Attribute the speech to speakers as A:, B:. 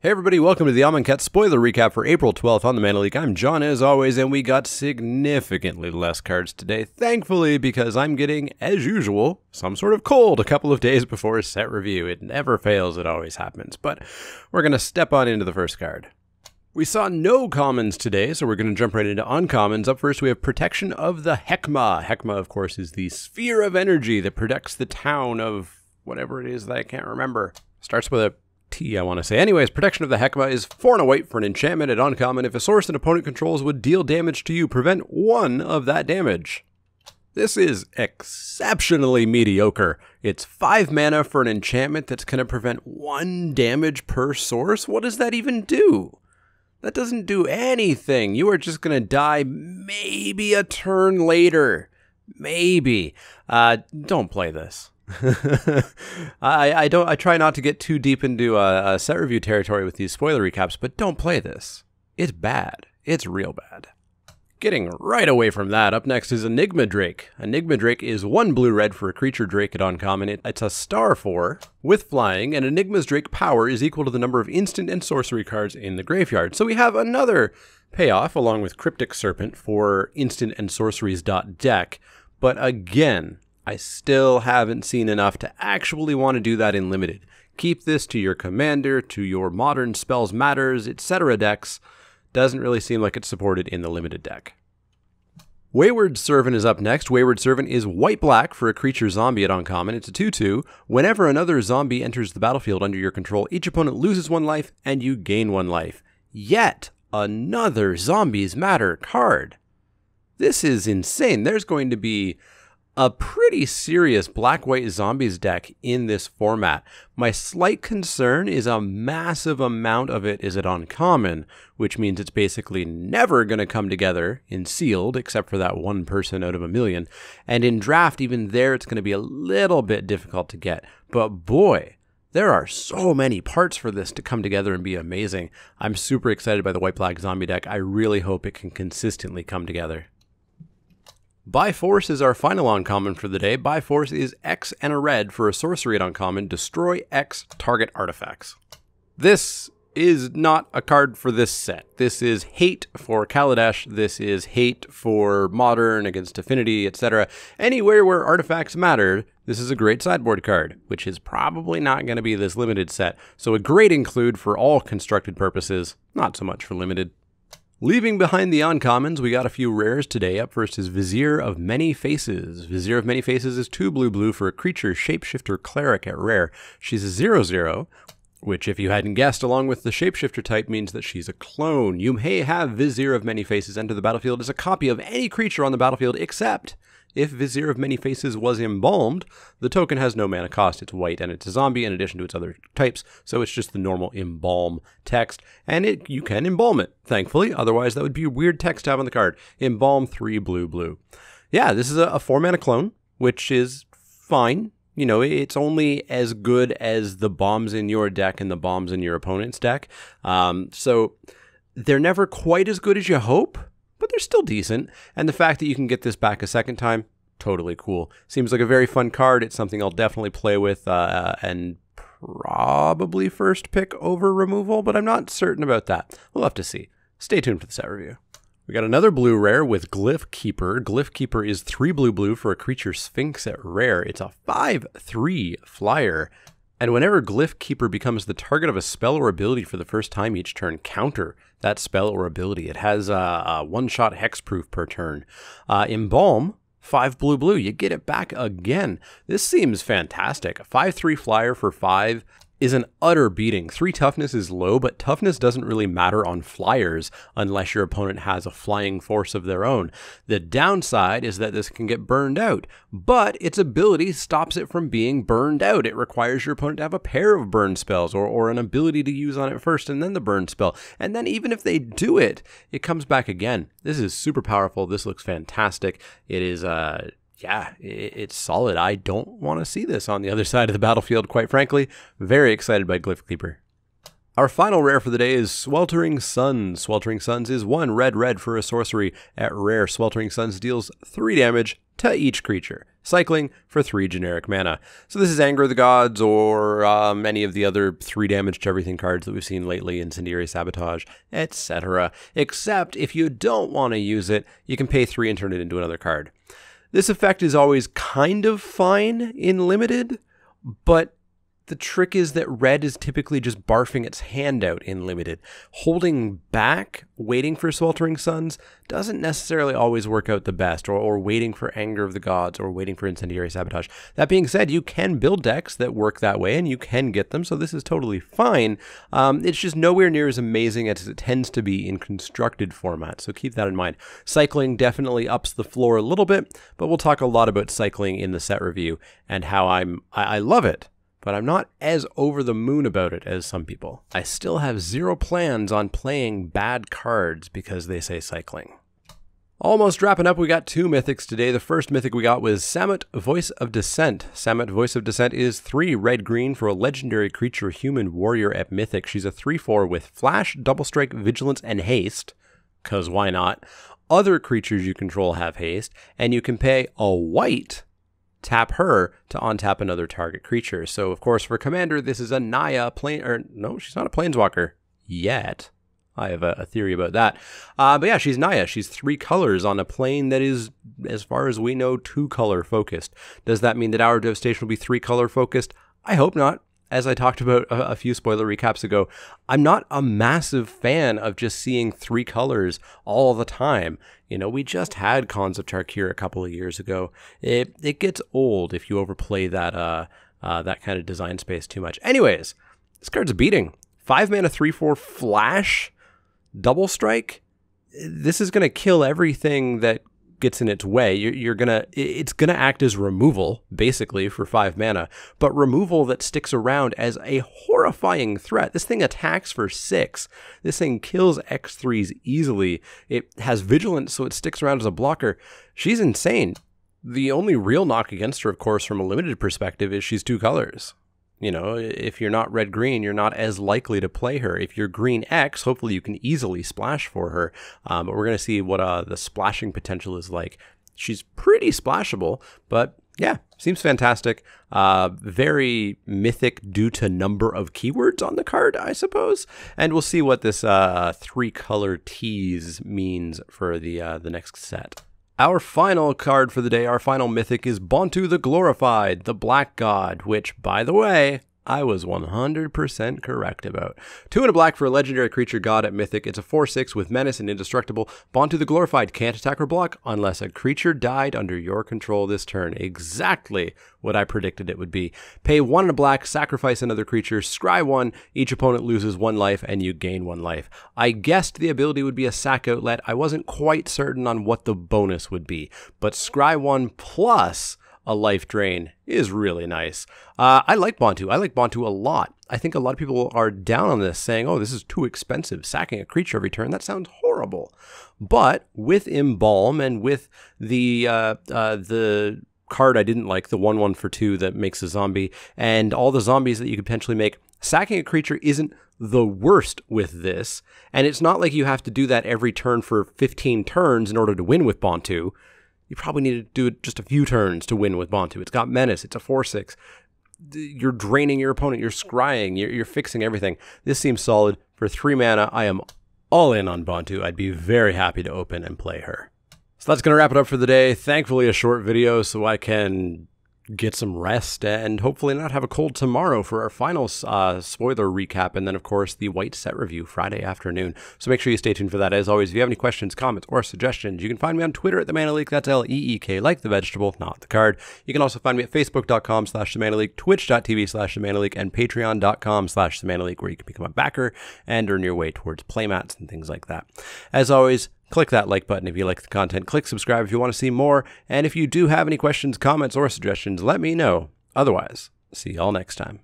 A: Hey everybody, welcome to the Amonkhet spoiler recap for April 12th on the Mana Leek. I'm John as always, and we got significantly less cards today, thankfully, because I'm getting, as usual, some sort of cold a couple of days before a set review. It never fails, it always happens, but we're going to step on into the first card. We saw no commons today, so we're going to jump right into uncommons. Up first, we have Protection of the Heckma. Heckma, of course, is the sphere of energy that protects the town of whatever it is that I can't remember. Starts with a T, I want to say. Anyways, Protection of the Heckma is 4 and a white for an enchantment at uncommon. If a source an opponent controls would deal damage to you, prevent 1 of that damage. This is exceptionally mediocre. It's 5 mana for an enchantment that's going to prevent 1 damage per source? What does that even do? That doesn't do anything. You are just going to die maybe a turn later. Maybe. Don't play this. I try not to get too deep into a set review territory with these spoiler recaps, but don't play this. It's bad. It's real bad. Getting right away from that, up next is Enigma Drake. Enigma Drake is 1 blue-red for a creature drake at uncommon. It's a star 4 with flying, and Enigma's Drake power is equal to the number of instant and sorcery cards in the graveyard. So we have another payoff along with Cryptic Serpent for instant and sorceries deck, but again, I still haven't seen enough to actually want to do that in Limited. Keep this to your Commander, to your Modern Spells Matters, etc. decks. Doesn't really seem like it's supported in the Limited deck. Wayward Servant is up next. Wayward Servant is white-black for a creature zombie at uncommon. It's a 2/2. Whenever another zombie enters the battlefield under your control, each opponent loses 1 life and you gain 1 life. Yet another Zombies Matter card. This is insane. There's going to be a pretty serious black-white zombies deck in this format. My slight concern is a massive amount of it is at uncommon, which means it's basically never going to come together in sealed, except for that 1 person out of a million. And in draft, even there, it's going to be a little bit difficult to get. But boy, there are so many parts for this to come together and be amazing. I'm super excited by the white-black zombie deck. I really hope it can consistently come together. Byforce is our final uncommon for the day. Byforce is X and a red for a sorcery at uncommon. Destroy X target artifacts. This is not a card for this set. This is hate for Kaladesh. This is hate for Modern against Affinity, etc. Anywhere where artifacts matter, this is a great sideboard card, which is probably not going to be this Limited set. So a great include for all constructed purposes, not so much for Limited. Leaving behind the uncommons, we got a few rares today. Up first is Vizier of Many Faces. Vizier of Many Faces is 2 blue for a creature shapeshifter cleric at rare. She's a 0/0, which if you hadn't guessed, along with the shapeshifter type, means that she's a clone. You may have Vizier of Many Faces enter the battlefield as a copy of any creature on the battlefield, except if Vizier of Many Faces was embalmed, the token has no mana cost. It's white and it's a zombie in addition to its other types, so it's just the normal embalm text, and you can embalm it, thankfully. Otherwise, that would be a weird text to have on the card. Embalm 3 blue. Yeah, this is a 4-mana clone, which is fine. You know, it's only as good as the bombs in your deck and the bombs in your opponent's deck. So they're never quite as good as you hope, but they're still decent. And the fact that you can get this back a second time, totally cool. Seems like a very fun card. It's something I'll definitely play with and probably first pick over removal, but I'm not certain about that. We'll have to see. Stay tuned for the set review. We got another blue rare with Glyph Keeper. Glyph Keeper is 3 blue for a creature Sphinx at rare. It's a 5/3 flyer. And whenever Glyph Keeper becomes the target of a spell or ability for the first time each turn, counter that spell or ability. It has a 1-shot hexproof per turn. Embalm, 5 blue. You get it back again. This seems fantastic. A 5/3 flyer for 5 is an utter beating. 3 toughness is low, but toughness doesn't really matter on flyers unless your opponent has a flying force of their own. The downside is that this can get burned out, but its ability stops it from being burned out. It requires your opponent to have a pair of burn spells or an ability to use on it first and then the burn spell. And then even if they do it, it comes back again. This is super powerful. This looks fantastic. It is yeah, it's solid. I don't want to see this on the other side of the battlefield, quite frankly. Very excited by Glyph Keeper. Our final rare for the day is Sweltering Suns. Sweltering Suns is 1 red for a sorcery at rare. Sweltering Suns deals 3 damage to each creature. cycling for 3 generic mana. So this is Anger of the Gods or any of the other 3 damage to everything cards that we've seen lately, Incendiary Sabotage, etc. Except if you don't want to use it, you can pay 3 and turn it into another card. This effect is always kind of fine in Limited, but the trick is that red is typically just barfing its hand out in Limited. Holding back, waiting for Sweltering Suns, doesn't necessarily always work out the best, or waiting for Anger of the Gods, or waiting for Incendiary Sabotage. That being said, you can build decks that work that way, and you can get them, so this is totally fine. It's just nowhere near as amazing as it tends to be in constructed format, so keep that in mind. Cycling definitely ups the floor a little bit, but we'll talk a lot about cycling in the set review, and how I love it. But I'm not as over the moon about it as some people. I still have 0 plans on playing bad cards because they say cycling. Almost wrapping up, we got 2 mythics today. The first mythic we got was Samut, Voice of Dissent. Samut, Voice of Dissent is 3 red-green for a legendary creature human warrior at mythic. She's a 3/4 with flash, double strike, vigilance, and haste. Cause why not? Other creatures you control have haste, and you can pay a white, tap her to untap another target creature. So, of course, for Commander, this is a Naya no, she's not a Planeswalker yet. I have a theory about that. But yeah, she's Naya. She's 3 colors on a plane that is, as far as we know, 2 color focused. Does that mean that Hour of Devastation will be 3 color focused? I hope not. As I talked about a few spoiler recaps ago, I'm not a massive fan of just seeing 3 colors all the time. You know, we just had Khans of Tarkir a couple of years ago. It gets old if you overplay that that kind of design space too much. Anyways, this card's beating. 5 mana, 3/4 flash, double strike. This is gonna kill everything that gets in its way. It's gonna act as removal basically for 5 mana, but removal that sticks around as a horrifying threat. This thing attacks for 6. This thing kills X3s easily. It has vigilance, so it sticks around as a blocker. She's insane. The only real knock against her, of course, from a limited perspective, is she's 2 colors. You know, if you're not red-green, you're not as likely to play her. If you're green-X, hopefully you can easily splash for her. But we're going to see what the splashing potential is like. She's pretty splashable, but yeah, seems fantastic. Very mythic due to number of keywords on the card, I suppose. And we'll see what this 3-color tease means for the next set. Our final card for the day, our final mythic, is Bontu the Glorified, the Black God, which, by the way, I was 100% correct about. 2 and a black for a legendary creature god at mythic. It's a 4/6 with menace and indestructible. Bontu the Glorified can't attack or block unless a creature died under your control this turn. Exactly what I predicted it would be. Pay 1 and a black, sacrifice another creature, scry 1, each opponent loses 1 life, and you gain 1 life. I guessed the ability would be a sack outlet. I wasn't quite certain on what the bonus would be, but scry 1 plus a life drain is really nice. I like Bontu. I like Bontu a lot. I think a lot of people are down on this, saying, oh, this is too expensive, sacking a creature every turn. That sounds horrible. But with Embalm and with the card I didn't like, the 1/1 for 2 that makes a zombie, and all the zombies that you could potentially make, sacking a creature isn't the worst with this. And it's not like you have to do that every turn for 15 turns in order to win with Bontu. You probably need to do it just a few turns to win with Bontu. It's got menace. It's a 4/6. You're draining your opponent. You're scrying. You're fixing everything. This seems solid. For 3 mana, I am all in on Bontu. I'd be very happy to open and play her. So that's going to wrap it up for the day. Thankfully, a short video so I can get some rest and hopefully not have a cold tomorrow for our final spoiler recap, and then of course the white set review Friday afternoon. So make sure you stay tuned for that. As always, if you have any questions, comments, or suggestions, you can find me on Twitter at TheManaLeek. That's L-E-E-K, like the vegetable, not the card. You can also find me at Facebook.com/TheManaLeek, Twitch.tv/TheManaLeek, and Patreon.com/TheManaLeek, where you can become a backer and earn your way towards playmats and things like that. As always, click that like button if you like the content. Click subscribe if you want to see more. And if you do have any questions, comments, or suggestions, let me know. Otherwise, see y'all next time.